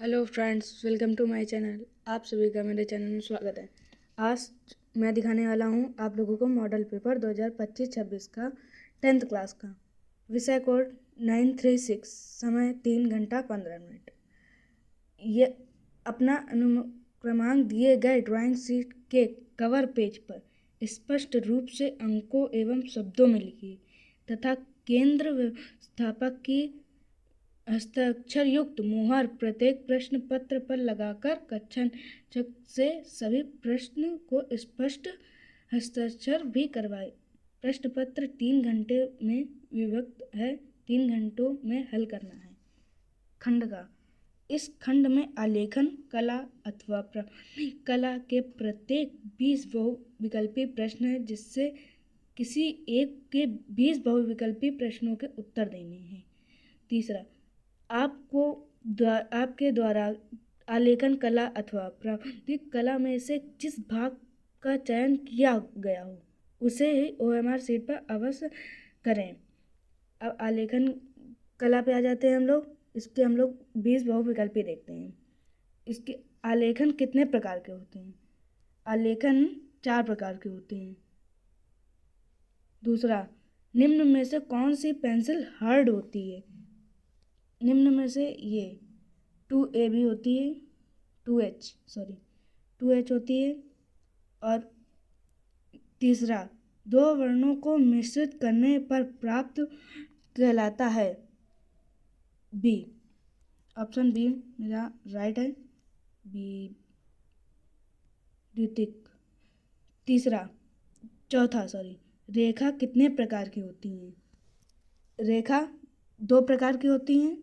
Hello friends, welcome to my channel. आप सभी का मेरे चैनल में स्वागत है। आज मैं दिखाने वाला हूं आप लोगों को मॉडल पेपर 2025-26 का 10th क्लास का। विषय कोड 936, समय 3 घंटा 15 मिनट। ये अपना अनुक्रमांक दिए गए ड्राइंग शीट के कवर पेज पर स्पष्ट रूप से अंकों एवं शब्दों में लिखिए तथा केंद्र व्यवस्थापक की हस्ताक्षर युक्त मुहर प्रत्येक प्रश्न पत्र पर लगाकर कक्षा से सभी प्रश्न को स्पष्ट हस्ताक्षर भी करवाए। प्रश्न पत्र 3 घंटे में विभक्त है, 3 घंटों में हल करना है। खंड का इस खंड में आलेखन कला अथवा प्रामाणिक कला के प्रत्येक 20 बहुविकल्पी प्रश्न है, जिससे किसी एक के 20 बहुविकल्पी प्रश्नों के उत्तर देने हैं। तीसरा, आपके द्वारा आलेखन कला अथवा प्राकृतिक कला में से जिस भाग का चयन किया गया हो उसे ही OMR शीट पर अवश्य करें। अब आलेखन कला पे आ जाते हैं हम लोग। इसके हम लोग 20 बहुविकल्पी देखते हैं। इसके आलेखन कितने प्रकार के होते हैं? आलेखन 4 प्रकार के होते हैं। दूसरा, निम्न में से कौन सी पेंसिल हार्ड होती है? निम्न में से ये 2A भी होती है, 2H होती है। और तीसरा, 2 वर्णों को मिश्रित करने पर प्राप्त कहलाता है बी। ऑप्शन बी मेरा राइट है, बी द्वितीयक। चौथा, रेखा कितने प्रकार की होती हैं? रेखा 2 प्रकार की होती हैं।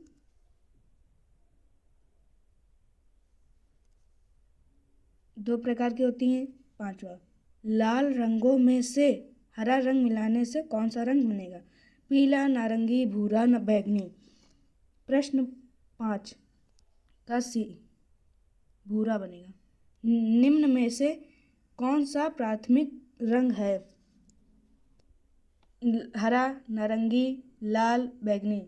पांचवा, लाल रंगों में से हरा रंग मिलाने से कौन सा रंग बनेगा? पीला, नारंगी, भूरा, बैंगनी। प्रश्न 5 का सी भूरा बनेगा। निम्न में से कौन सा प्राथमिक रंग है? हरा, नारंगी, लाल, बैंगनी।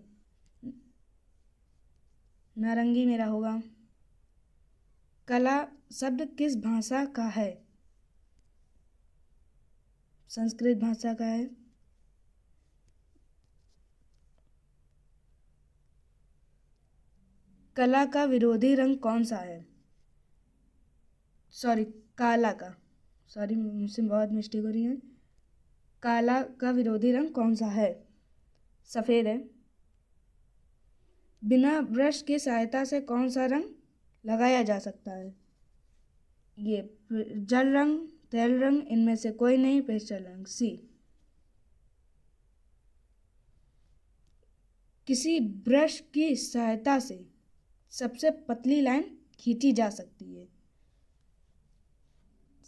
नारंगी मेरा होगा। कला शब्द किस भाषा का है? संस्कृत भाषा का है। कला का विरोधी रंग कौन सा है? काला का। मुझसे बहुत मिस्टेक हो रही है। काला का विरोधी रंग कौन सा है? सफेद है। बिना ब्रश की सहायता से कौन सा रंग लगाया जा सकता है? ये जल रंग, तेल रंग, इनमें से कोई नहीं, पेस्टल रंग, सी। किसी ब्रश की सहायता से सबसे पतली लाइन खींची जा सकती है।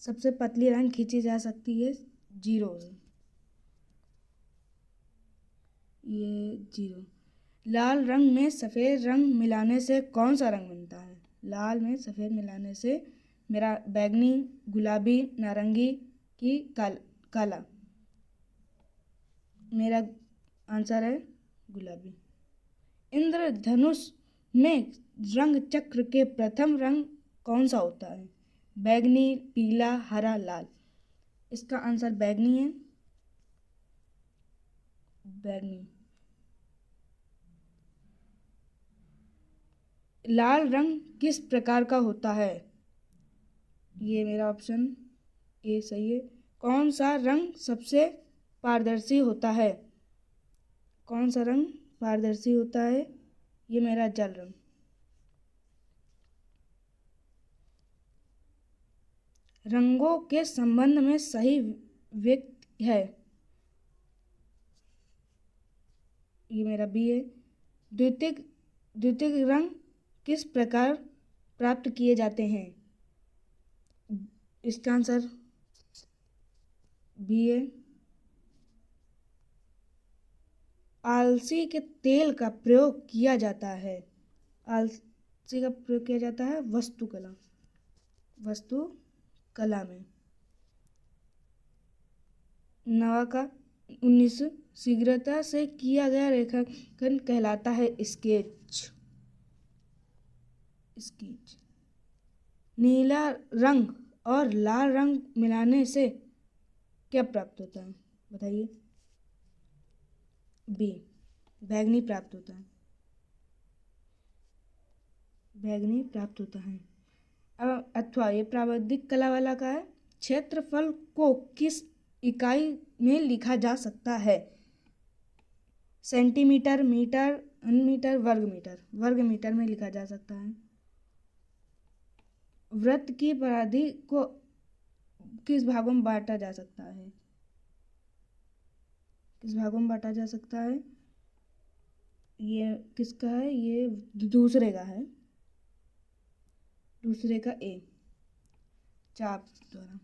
सबसे पतली लाइन खींची जा सकती है 0 से। ये 0। लाल रंग में सफ़ेद रंग मिलाने से कौन सा रंग बनता है? लाल में सफ़ेद मिलाने से मेरा बैंगनी, गुलाबी, नारंगी की काला। मेरा आंसर है गुलाबी। इंद्रधनुष में रंग चक्र के प्रथम रंग कौन सा होता है? बैंगनी, पीला, हरा, लाल। इसका आंसर बैंगनी है। बैंगनी। लाल रंग किस प्रकार का होता है? ये मेरा ऑप्शन ए सही है। कौन सा रंग सबसे पारदर्शी होता है? कौन सा रंग पारदर्शी होता है? ये मेरा जल रंग। रंगों के संबंध में सही व्यक्ति है? ये मेरा बी है। द्वितीयक रंग किस प्रकार प्राप्त किए जाते हैं? इसका आंसर बी है। आलसी के तेल का प्रयोग किया जाता है। आलसी का प्रयोग किया जाता है वस्तुकला में। नवा का 19 शीघ्रता से किया गया रेखांकन कहलाता है स्केच। स्केच। नीला रंग और लाल रंग मिलाने से क्या प्राप्त होता है, बताइए। बी, बैंगनी प्राप्त होता है। बैंगनी प्राप्त होता है। अथवा ये प्रावधिक कला वाला का है। क्षेत्रफल को किस इकाई में लिखा जा सकता है, सेंटीमीटर, मीटर, मीटर, वर्ग मीटर। वर्ग मीटर में लिखा जा सकता है। वृत्त की परिधि को किस भागों में बांटा जा सकता है, किस भागों में बांटा जा सकता है। ये किसका है, ये दूसरे का है, दूसरे का ए, चाप द्वारा।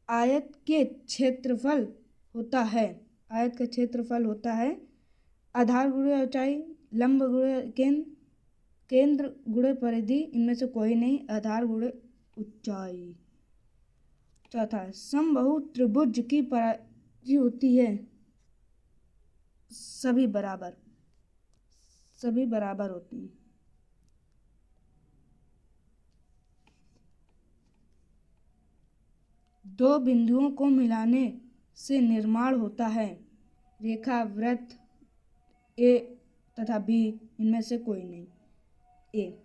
आयत के क्षेत्रफल होता है, आयत का क्षेत्रफल होता है आधार गुणे ऊंचाई, लंब गुणे केंद्र, केंद्र गुणे परिधि, इनमें से कोई नहीं, आधार गुणे ऊंचाई। चौथा है समबाहु त्रिभुज की परिधि होती है सभी बराबर, सभी बराबर होती हैं। दो बिंदुओं को मिलाने से निर्माण होता है रेखा, वृत्त। ए तथा बी, इनमें से कोई नहीं, ए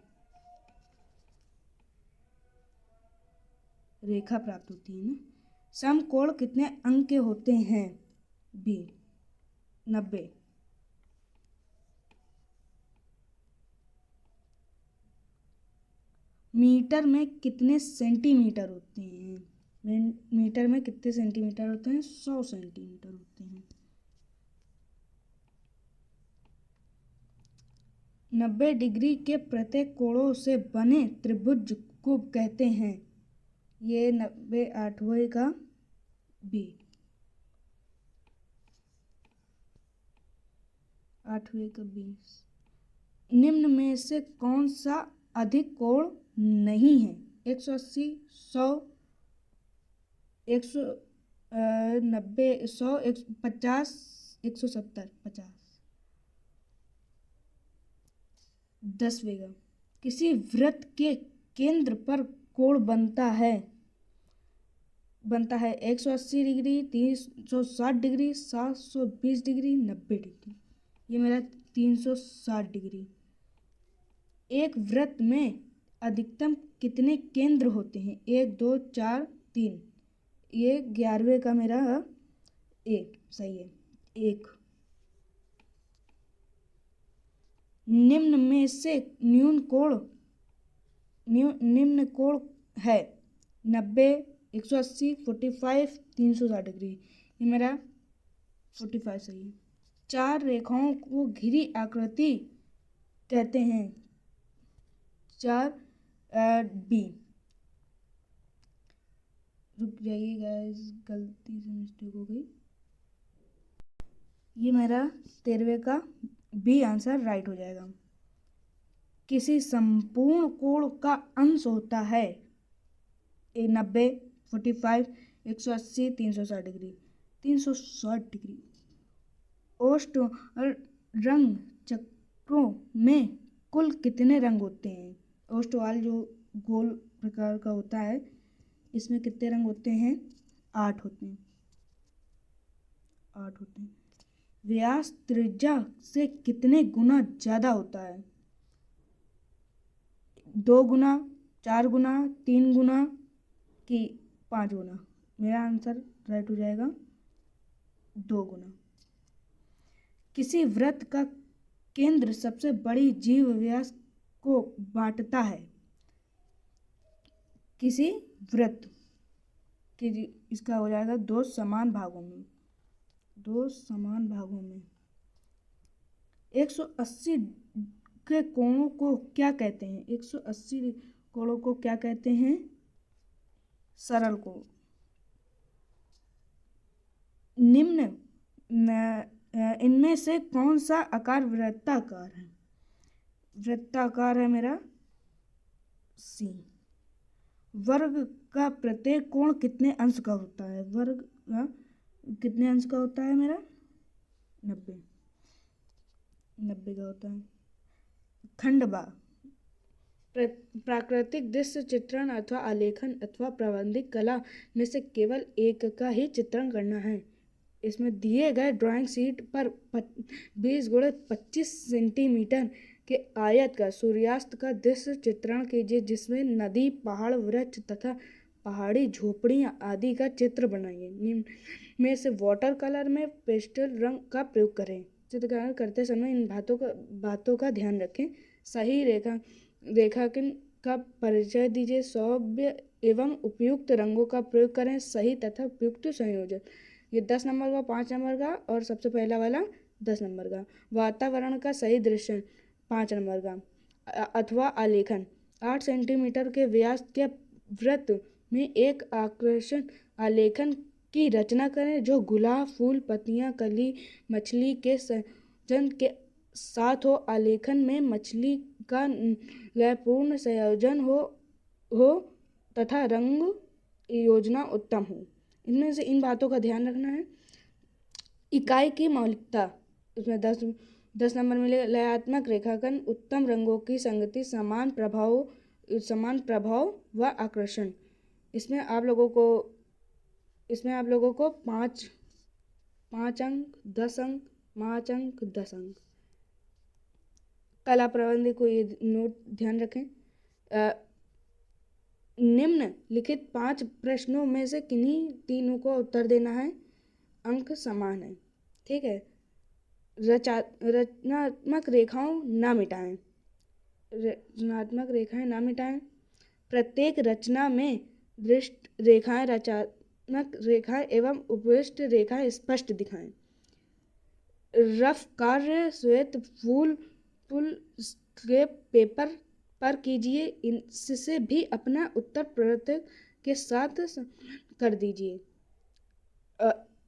रेखा प्राप्त होती है ना। समकोण कितने अंक के होते हैं, बी 90। मीटर में कितने सेंटीमीटर होते हैं, मीटर में कितने सेंटीमीटर होते हैं, 100 सेंटीमीटर होते हैं। 90 डिग्री के प्रत्येक कोणों से बने त्रिभुज को कहते हैं, ये 90 आठवें का बी, आठवें का बी। निम्न में से कौन सा अधिक कोण नहीं है, 180, 100, 190, 100, 50, 170, 50। 10वें का किसी वृत्त के केंद्र पर कोण बनता है 180 डिग्री, 360 डिग्री, 720 डिग्री, 90 डिग्री। ये मेरा 360 डिग्री। एक वृत्त में अधिकतम कितने केंद्र होते हैं, 1, 2, 4, 3। ये 11वें का मेरा ए सही है, 1। निम्न में से निम्न कोण है 90, 180, 45, 360 डिग्री। ये मेरा 45 सही है। चार रेखाओं को घिरी आकृति कहते हैं, 4 बी। रुक जाइए गाइस, गलती से मिस्टेक हो गई। ये मेरा 13वें का बी आंसर राइट हो जाएगा। किसी संपूर्ण कोण का अंश होता है 90, 45, 180, 360 डिग्री। 360 डिग्री। ओष्ठ और रंग चक्रों में कुल कितने रंग होते हैं, ओष्ठवाल जो गोल प्रकार का होता है, इसमें कितने रंग होते हैं, 8 होते हैं, 8 होते हैं। व्यास त्रिज्या से कितने गुना ज़्यादा होता है, 2 गुना, 4 गुना, 3 गुना कि 5 गुना। मेरा आंसर राइट हो जाएगा 2 गुना। किसी वृत्त का केंद्र सबसे बड़ी जीव व्यास को बांटता है, किसी वृत्त कि इसका हो जाएगा 2 समान भागों में, 2 समान भागों में। 180 के कोणों को क्या कहते हैं, 180 कोणों को क्या कहते हैं, सरल कोण। निम्न इनमें से कौन सा आकार वृत्ताकार है, वृत्ताकार है मेरा सी। वर्ग का प्रत्येक कोण कितने अंश का होता है, वर्ग का कितने अंश का होता है मेरा, 90 का होता है। खंडवा प्राकृतिक दृश्य चित्रण अथवा आलेखन अथवा प्राबंधिक कला में से केवल एक का ही चित्रण करना है। इसमें दिए गए ड्राइंग शीट पर 20x25 सेंटीमीटर के आयत का सूर्यास्त का दृश्य चित्रण कीजिए, जिसमें नदी, पहाड़, वृक्ष तथा पहाड़ी झोपड़ियां आदि का चित्र बनाइए। निम्न में से वाटर कलर में पेस्टल रंग का प्रयोग करें। चित्रकरण करते समय इन बातों का ध्यान रखें। सही रेखांकन का परिचय दीजिए। सौम्य एवं उपयुक्त रंगों का प्रयोग करें। सही तथा उपयुक्त संयोजन। ये 10 नंबर का, 5 नंबर का और सबसे पहला वाला 10 नंबर का। वातावरण का सही दृश्य 5 नंबर का अथवा आलेखन। 8 सेंटीमीटर के व्यास के वृत्त में एक आकर्षण आलेखन की रचना करें, जो गुलाब, फूल, पत्तियां, कली, मछली के संयोजन के साथ हो। आलेखन में मछली का लयपूर्ण संयोजन हो तथा रंग योजना उत्तम हो। इनमें से इन बातों का ध्यान रखना है। इकाई की मौलिकता, इसमें 10 नंबर मिलेगा। लयात्मक रेखांकन, उत्तम रंगों की संगति, समान प्रभाव व आकर्षण। इसमें आप लोगों को 5 अंक, 10 अंक, 5 अंक, 10 अंक। कला प्रबंध को ये नोट ध्यान रखें। निम्नलिखित 5 प्रश्नों में से किन्हीं तीनों को उत्तर देना है। अंक समान है, ठीक है। रचनात्मक रेखाओं ना मिटाएं। रचनात्मक रेखाएं ना मिटाएं। प्रत्येक रचना में दृष्ट रेखाएं, रचनात्मक रेखाएं एवं उपविष्ट रेखाएं स्पष्ट दिखाएं। रफ कार्य श्वेत फूल के पेपर पर कीजिए। इससे भी अपना उत्तर प्रत्येक के साथ कर दीजिए।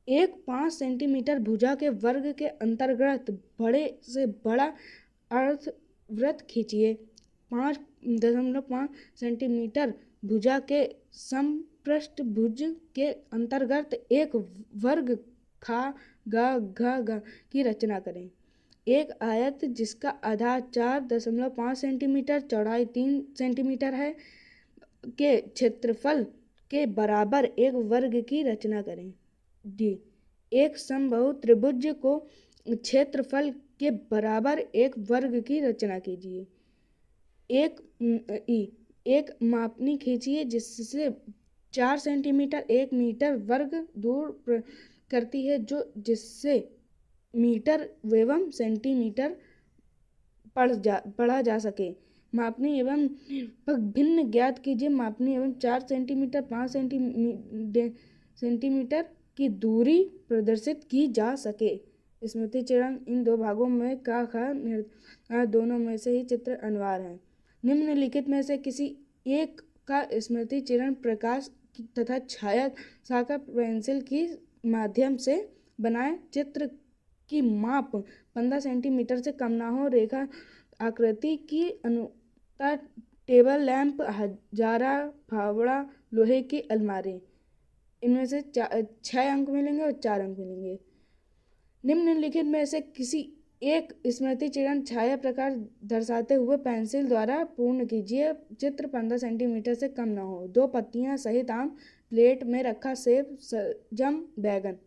एक 5 सेंटीमीटर भुजा के वर्ग के अंतर्गत बड़े से बड़ा अर्धवृत्त खींचिए। 5.5 सेंटीमीटर भुजा के समपृष्ठ भुज के अंतर्गत एक वर्ग खा गा घा गा की रचना करें। एक आयत जिसका आधार 4.5 सेंटीमीटर, चौड़ाई 3 सेंटीमीटर है, के क्षेत्रफल के बराबर एक वर्ग की रचना करें। डी, एक समबाहु त्रिभुज को क्षेत्रफल के बराबर एक वर्ग की रचना कीजिए। एक मापनी खींचिए जिससे 4 सेंटीमीटर 1 मीटर वर्ग दूर करती है, जिससे मीटर एवं सेंटीमीटर पढ़ा जा सके। मापनी एवं भिन्न ज्ञात कीजिए। मापनी एवं 4 सेंटीमीटर 5 सेंटीमीटर की दूरी प्रदर्शित की जा सके। स्मृति चिह्न इन 2 भागों में का खा दोनों में से ही चित्र अनिवार्य है। निम्नलिखित में से किसी एक का स्मृति चिह्न प्रकाश तथा छाया शाखा पेंसिल की माध्यम से बनाए। चित्र की माप 15 सेंटीमीटर से कम ना हो। रेखा आकृति की अनुता टेबल लैंप, हजारा, फावड़ा, लोहे की अलमारी। इनमें से 6 अंक मिलेंगे और 4 अंक मिलेंगे। निम्नलिखित में से किसी एक स्मृति चिह्न छाया प्रकार दर्शाते हुए पेंसिल द्वारा पूर्ण कीजिए। चित्र 15 सेंटीमीटर से कम ना हो। 2 पत्तियां सहित आम, प्लेट में रखा सेब, सलजम, बैगन।